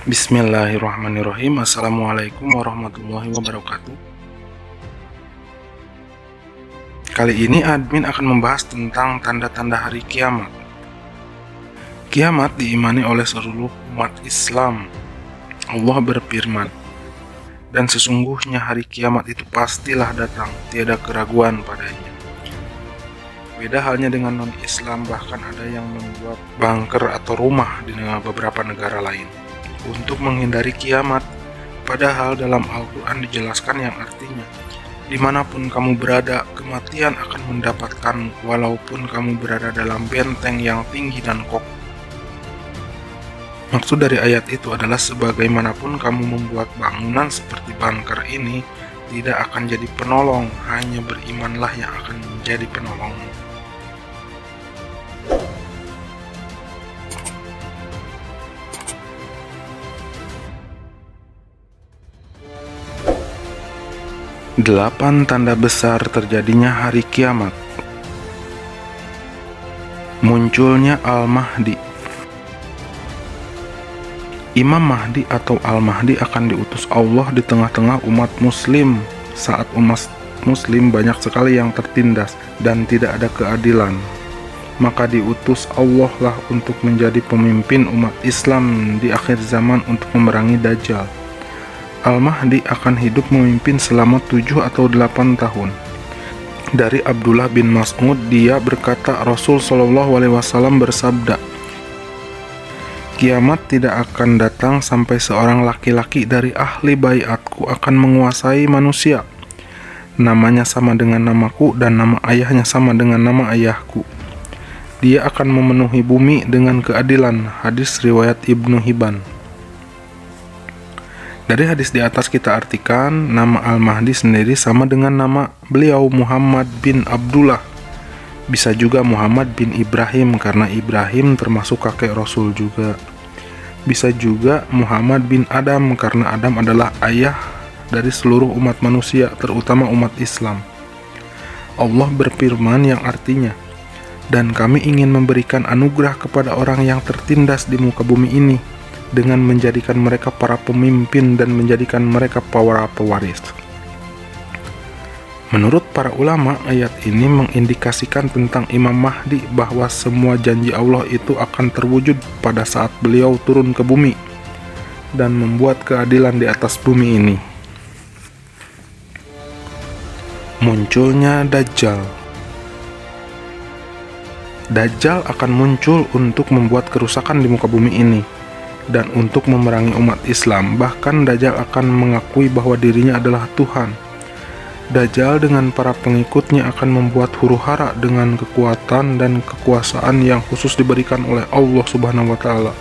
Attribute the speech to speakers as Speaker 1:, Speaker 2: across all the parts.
Speaker 1: Bismillahirrahmanirrahim. Assalamualaikum warahmatullahi wabarakatuh. Kali ini admin akan membahas tentang tanda-tanda hari kiamat. Kiamat diimani oleh seluruh umat Islam. Allah berfirman, "Dan sesungguhnya hari kiamat itu pastilah datang, tiada keraguan padanya." Beda halnya dengan non-Islam, bahkan ada yang membuat bunker atau rumah di beberapa negara lain untuk menghindari kiamat, padahal dalam Al-Quran dijelaskan yang artinya, dimanapun kamu berada, kematian akan mendapatkan walaupun kamu berada dalam benteng yang tinggi dan kokoh. Maksud dari ayat itu adalah sebagaimanapun kamu membuat bangunan seperti bunker ini, tidak akan jadi penolong, hanya berimanlah yang akan menjadi penolongmu. Delapan tanda besar terjadinya hari kiamat. Munculnya Al-Mahdi. Imam Mahdi atau Al-Mahdi akan diutus Allah di tengah-tengah umat muslim saat umat muslim banyak sekali yang tertindas dan tidak ada keadilan. Maka diutus Allah lah untuk menjadi pemimpin umat Islam di akhir zaman untuk memerangi Dajjal. Al-Mahdi akan hidup memimpin selama 7 atau 8 tahun. Dari Abdullah bin Mas'ud, dia berkata, Rasul Shallallahu Alaihi Wasallam bersabda, "Kiamat tidak akan datang sampai seorang laki-laki dari ahli baiatku akan menguasai manusia. Namanya sama dengan namaku dan nama ayahnya sama dengan nama ayahku. Dia akan memenuhi bumi dengan keadilan." Hadis riwayat Ibnu Hibban. Dari hadis di atas kita artikan, nama Al-Mahdi sendiri sama dengan nama beliau Muhammad bin Abdullah. Bisa juga Muhammad bin Ibrahim karena Ibrahim termasuk kakek Rasul juga. Bisa juga Muhammad bin Adam karena Adam adalah ayah dari seluruh umat manusia, terutama umat Islam. Allah berfirman yang artinya, "Dan kami ingin memberikan anugerah kepada orang yang tertindas di muka bumi ini, dengan menjadikan mereka para pemimpin dan menjadikan mereka para pewaris." Menurut para ulama, ayat ini mengindikasikan tentang Imam Mahdi bahwa semua janji Allah itu akan terwujud pada saat beliau turun ke bumi dan membuat keadilan di atas bumi ini. Munculnya Dajjal. Dajjal akan muncul untuk membuat kerusakan di muka bumi ini dan untuk memerangi umat Islam. Bahkan Dajjal akan mengakui bahwa dirinya adalah Tuhan. Dajjal dengan para pengikutnya akan membuat huru-hara dengan kekuatan dan kekuasaan yang khusus diberikan oleh Allah Subhanahu wa Ta'ala.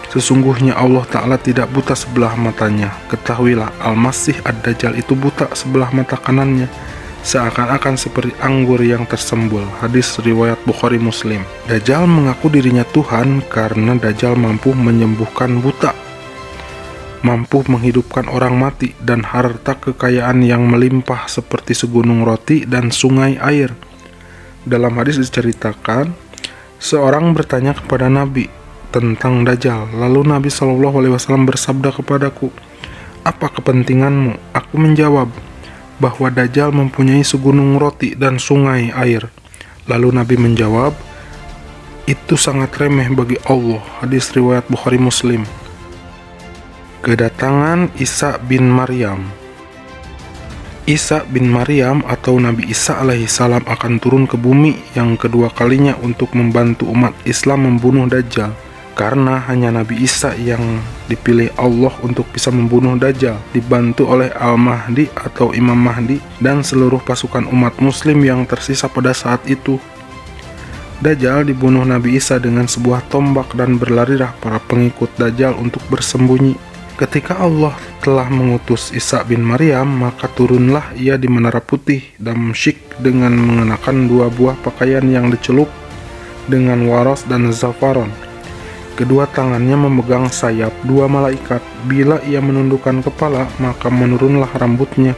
Speaker 1: Sesungguhnya Allah Ta'ala tidak buta sebelah matanya. Ketahuilah, Al-Masih Ad-Dajjal itu buta sebelah mata kanannya, seakan-akan seperti anggur yang tersembul. Hadis riwayat Bukhari Muslim. Dajjal mengaku dirinya Tuhan karena Dajjal mampu menyembuhkan buta, mampu menghidupkan orang mati, dan harta kekayaan yang melimpah seperti segunung roti dan sungai air. Dalam hadis diceritakan, seorang bertanya kepada Nabi tentang Dajjal. Lalu Nabi SAW bersabda kepadaku, "Apa kepentinganmu?" Aku menjawab bahwa Dajjal mempunyai segunung roti dan sungai air. Lalu Nabi menjawab, "Itu sangat remeh bagi Allah." Hadis riwayat Bukhari Muslim. Kedatangan Isa bin Maryam. Isa bin Maryam atau Nabi Isa alaihissalam akan turun ke bumi yang kedua kalinya untuk membantu umat Islam membunuh Dajjal. Karena hanya Nabi Isa yang dipilih Allah untuk bisa membunuh Dajjal, dibantu oleh Al-Mahdi atau Imam Mahdi dan seluruh pasukan umat muslim yang tersisa pada saat itu. Dajjal dibunuh Nabi Isa dengan sebuah tombak dan berlarilah para pengikut Dajjal untuk bersembunyi. Ketika Allah telah mengutus Isa bin Maryam, maka turunlah ia di Menara Putih Damsyik dengan mengenakan 2 buah pakaian yang dicelup dengan waras dan zafaron. Kedua tangannya memegang sayap 2 malaikat. Bila ia menundukkan kepala, maka menurunlah rambutnya.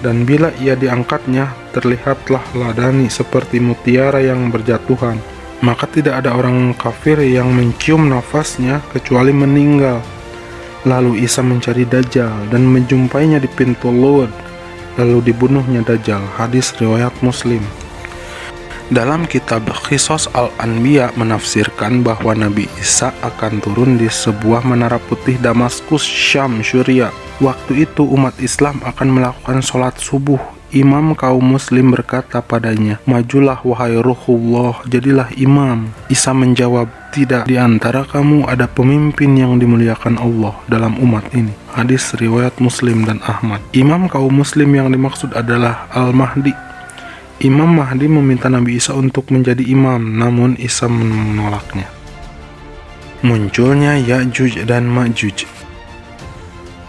Speaker 1: Dan bila ia diangkatnya, terlihatlah ladani seperti mutiara yang berjatuhan. Maka tidak ada orang kafir yang mencium nafasnya kecuali meninggal. Lalu Isa mencari Dajjal dan menjumpainya di pintu Lud, lalu dibunuhnya Dajjal. Hadis riwayat Muslim. Dalam kitab Qisas Al-Anbiya menafsirkan bahwa Nabi Isa akan turun di sebuah menara putih Damaskus, Syam, Syria. Waktu itu umat Islam akan melakukan sholat subuh. Imam kaum muslim berkata padanya, "Majulah wahai Ruhullah, jadilah imam." Isa menjawab, "Tidak, di antara kamu ada pemimpin yang dimuliakan Allah dalam umat ini." Hadis riwayat Muslim dan Ahmad. Imam kaum muslim yang dimaksud adalah Al-Mahdi. Imam Mahdi meminta Nabi Isa untuk menjadi imam, namun Isa menolaknya. Munculnya Ya'juj dan Ma'juj.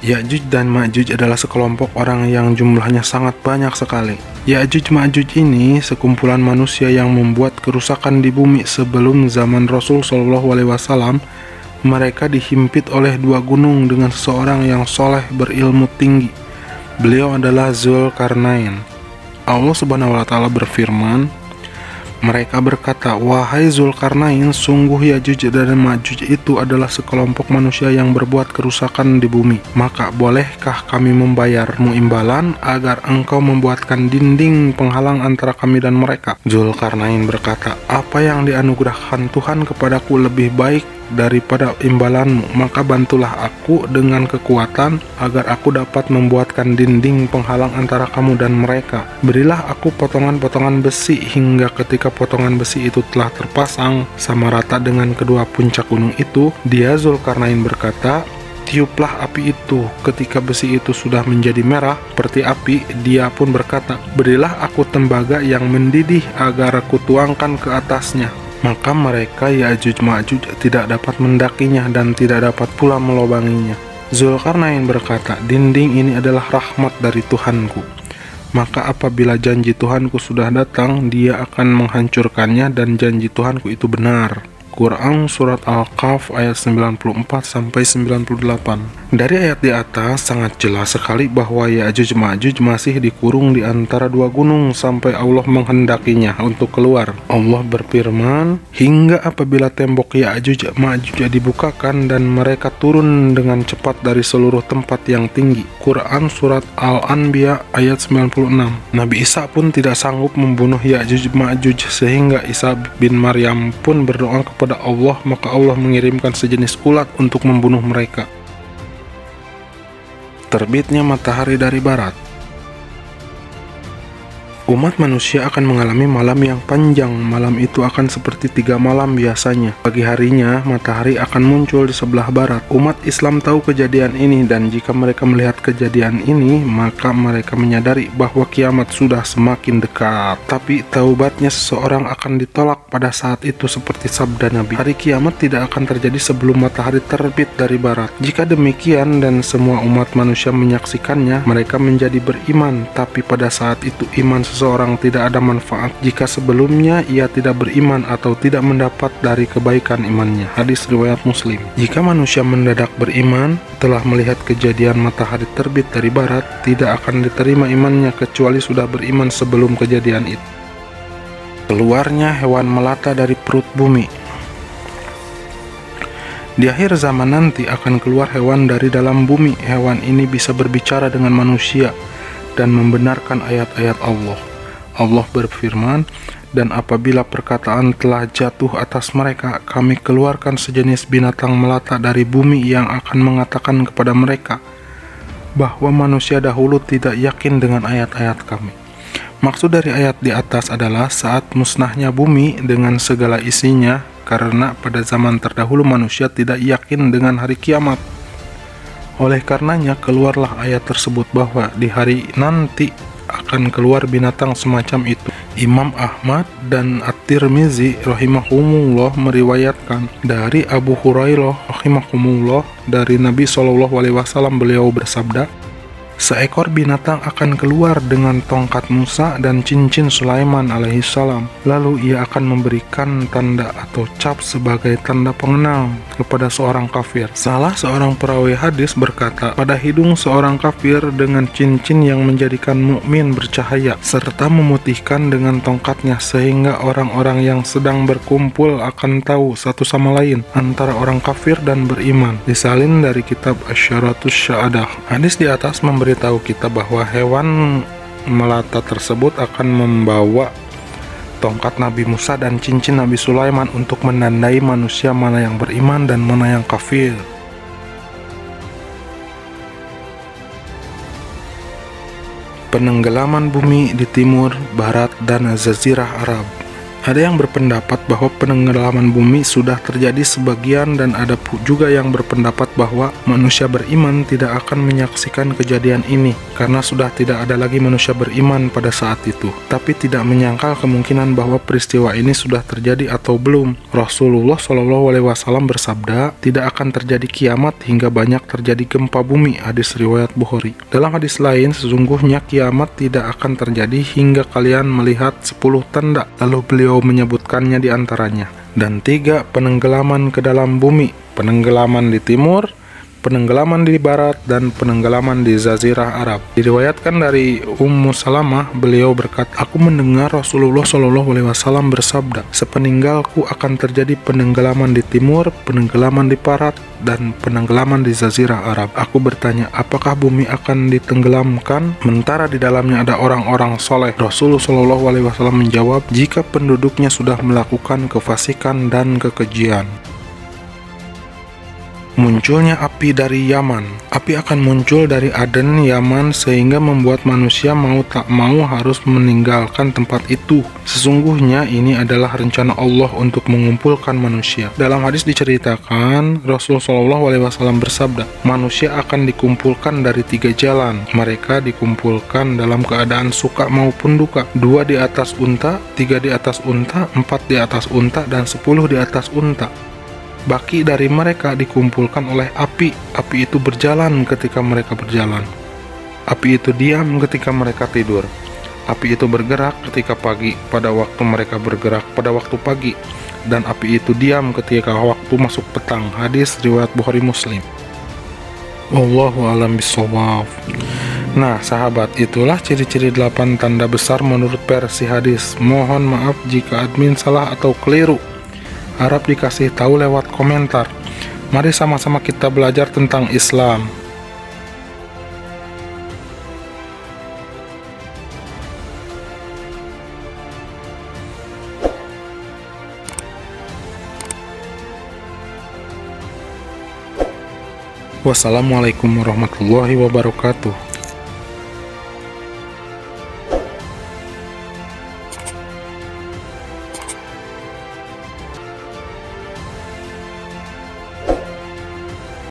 Speaker 1: Ya'juj dan Ma'juj adalah sekelompok orang yang jumlahnya sangat banyak sekali. Ya'juj Ma'juj ini sekumpulan manusia yang membuat kerusakan di bumi sebelum zaman Rasul Shallallahu Alaihi Wasallam. Mereka dihimpit oleh dua gunung dengan seseorang yang soleh berilmu tinggi. Beliau adalah Zulkarnain. Allah Subhanahu wa Ta'ala berfirman, mereka berkata, "Wahai Zulkarnain, sungguh Ya'juj dan Ma'juj itu adalah sekelompok manusia yang berbuat kerusakan di bumi. Maka bolehkah kami membayarmu imbalan agar engkau membuatkan dinding penghalang antara kami dan mereka?" Zulkarnain berkata, "Apa yang dianugerahkan Tuhan kepadaku lebih baik daripada imbalanmu, maka bantulah aku dengan kekuatan agar aku dapat membuatkan dinding penghalang antara kamu dan mereka. Berilah aku potongan-potongan besi hingga ketika potongan besi itu telah terpasang sama rata dengan kedua puncak gunung itu." Dia Zulkarnain berkata, "Tiuplah api itu." Ketika besi itu sudah menjadi merah seperti api, dia pun berkata, "Berilah aku tembaga yang mendidih agar aku tuangkan ke atasnya." Maka mereka Ya'juj Ma'juj tidak dapat mendakinya dan tidak dapat pula melobanginya. Zulkarnain berkata, "Dinding ini adalah rahmat dari Tuhanku. Maka apabila janji Tuhanku sudah datang, dia akan menghancurkannya dan janji Tuhanku itu benar." Quran Surat Al-Kahf ayat 94-98. Dari ayat di atas sangat jelas sekali bahwa Ya'juj Ma'juj masih dikurung di antara dua gunung sampai Allah menghendakinya untuk keluar. Allah berfirman, "Hingga apabila tembok Ya'juj Ma'juj dibukakan dan mereka turun dengan cepat dari seluruh tempat yang tinggi." Quran Surat Al-Anbiya ayat 96. Nabi Isa pun tidak sanggup membunuh Ya'juj Ma'juj sehingga Isa bin Maryam pun berdoa kepada Allah, maka Allah mengirimkan sejenis ulat untuk membunuh mereka. Terbitnya matahari dari barat. Umat manusia akan mengalami malam yang panjang. Malam itu akan seperti 3 malam biasanya. Pagi harinya, matahari akan muncul di sebelah barat. Umat Islam tahu kejadian ini, dan jika mereka melihat kejadian ini, maka mereka menyadari bahwa kiamat sudah semakin dekat. Tapi taubatnya seseorang akan ditolak pada saat itu seperti sabda Nabi, "Hari kiamat tidak akan terjadi sebelum matahari terbit dari barat." Jika demikian dan semua umat manusia menyaksikannya, mereka menjadi beriman. Tapi pada saat itu iman seseorang tidak ada manfaat jika sebelumnya ia tidak beriman atau tidak mendapat dari kebaikan imannya. Hadis riwayat Muslim. Jika manusia mendadak beriman telah melihat kejadian matahari terbit dari barat, tidak akan diterima imannya kecuali sudah beriman sebelum kejadian itu. Keluarnya hewan melata dari perut bumi. Di akhir zaman nanti akan keluar hewan dari dalam bumi. Hewan ini bisa berbicara dengan manusia dan membenarkan ayat-ayat Allah. Allah berfirman, "Dan apabila perkataan telah jatuh atas mereka, kami keluarkan sejenis binatang melata dari bumi yang akan mengatakan kepada mereka bahwa manusia dahulu tidak yakin dengan ayat-ayat kami." Maksud dari ayat di atas adalah saat musnahnya bumi dengan segala isinya, karena pada zaman terdahulu manusia tidak yakin dengan hari kiamat. Oleh karenanya keluarlah ayat tersebut bahwa di hari nanti akan keluar binatang semacam itu. Imam Ahmad dan At-Tirmizi rahimahumullah meriwayatkan dari Abu Hurairah rahimahumullah dari Nabi SAW, beliau bersabda, Seekor binatang akan keluar dengan tongkat Musa dan cincin Sulaiman alaihissalam. Lalu ia akan memberikan tanda atau cap sebagai tanda pengenal kepada seorang kafir. Salah seorang perawi hadis berkata, pada hidung seorang kafir dengan cincin yang menjadikan mukmin bercahaya, serta memutihkan dengan tongkatnya, sehingga orang-orang yang sedang berkumpul akan tahu satu sama lain antara orang kafir dan beriman. Disalin dari kitab Asyaratus Sya'adah. Hadis di atas memberitahu kita bahwa hewan melata tersebut akan membawa tongkat Nabi Musa dan cincin Nabi Sulaiman untuk menandai manusia mana yang beriman dan mana yang kafir. Penenggelaman bumi di timur, barat, dan Jazirah Arab. Ada yang berpendapat bahwa penenggelaman bumi sudah terjadi sebagian, dan ada juga yang berpendapat bahwa manusia beriman tidak akan menyaksikan kejadian ini karena sudah tidak ada lagi manusia beriman pada saat itu. Tapi tidak menyangkal kemungkinan bahwa peristiwa ini sudah terjadi atau belum. Rasulullah SAW bersabda, tidak akan terjadi kiamat hingga banyak terjadi gempa bumi. Hadis riwayat Bukhari. Dalam hadis lain, sesungguhnya kiamat tidak akan terjadi hingga kalian melihat 10 tanda. Lalu beliau menyebutkannya di antaranya. Dan 3, penenggelaman ke dalam bumi, penenggelaman di timur, penenggelaman di barat, dan penenggelaman di Jazirah Arab. Diriwayatkan dari Ummu Salamah, beliau berkata, aku mendengar Rasulullah SAW bersabda, sepeninggalku akan terjadi penenggelaman di timur, penenggelaman di barat, dan penenggelaman di Jazirah Arab. Aku bertanya, apakah bumi akan ditenggelamkan sementara di dalamnya ada orang-orang soleh? Rasulullah SAW menjawab, jika penduduknya sudah melakukan kefasikan dan kekejian. Munculnya api dari Yaman. Api akan muncul dari Aden, Yaman, sehingga membuat manusia mau tak mau harus meninggalkan tempat itu. Sesungguhnya ini adalah rencana Allah untuk mengumpulkan manusia. Dalam hadis diceritakan, Rasulullah SAW bersabda, manusia akan dikumpulkan dari 3 jalan. Mereka dikumpulkan dalam keadaan suka maupun duka. 2 di atas unta, 3 di atas unta, 4 di atas unta, dan 10 di atas unta. Baki dari mereka dikumpulkan oleh api. Api itu berjalan ketika mereka berjalan. Api itu diam ketika mereka tidur. Api itu bergerak ketika pagi, pada waktu mereka bergerak pada waktu pagi. Dan api itu diam ketika waktu masuk petang. Hadis riwayat Bukhari Muslim. Wallahu a'lam bishawab. Nah sahabat, itulah ciri-ciri 8 tanda besar menurut versi hadis. Mohon maaf jika admin salah atau keliru. Harap dikasih tahu lewat komentar. Mari sama-sama kita belajar tentang Islam. Wassalamualaikum warahmatullahi wabarakatuh.